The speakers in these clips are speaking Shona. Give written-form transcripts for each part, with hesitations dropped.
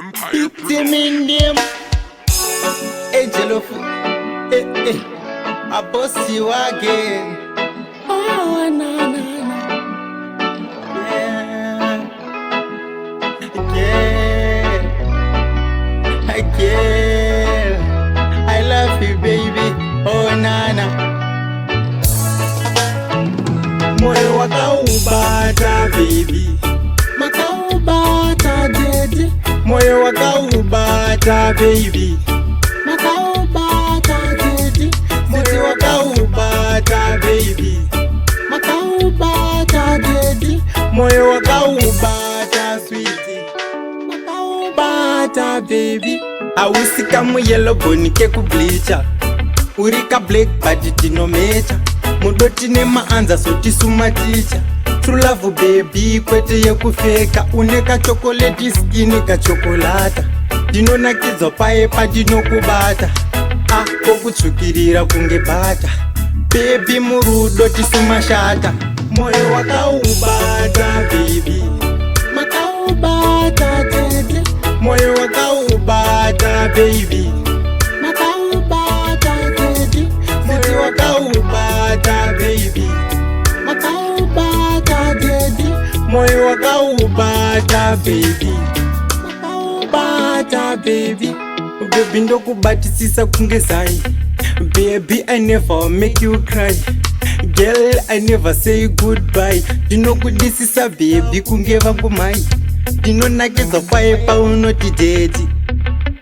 Empire Timinium Angel of I boss you again. Oh, no. Yeah. I love you, baby. Oh, nana. Moyo wakaubata, baby. Makaubata, daddy. Moyo wakaubata, baby. Makaubata, daddy. Moyo wakaubata, baby. Makaubata, daddy. Moyo wakaubata, sweetie. Makaubata, baby. Awusika mu yellow boni ke ku bleacher. Urika black but dino mecha. Mudoti ne maanza so tisuma teacher. True love baby kwete ye kufeka. Uneka chocolate skin ka chocolate. Dino na kidzo pae pa dino kubata. Ah kokutsukirira kunge bata. Baby murudo tisuma shata. Moyo wakaubata baby. Makaubata daddy. Moyo wakaubata baby. Makaubata daddy. Moyo wakaubata baby. Makaubata daddy. Moyo wakaubata baby. Makaubata baby. Baby ndokubatisisa kunge zai. Baby I never make you cry. Girl I never say goodbye. Ndinokudisisa baby kunge vangu mai. Ndinonakidza paipa unoti dedi.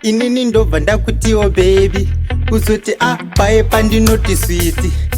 Inini ndobva ndakutiwo baby. Uzoti paipa ndinoti sweet.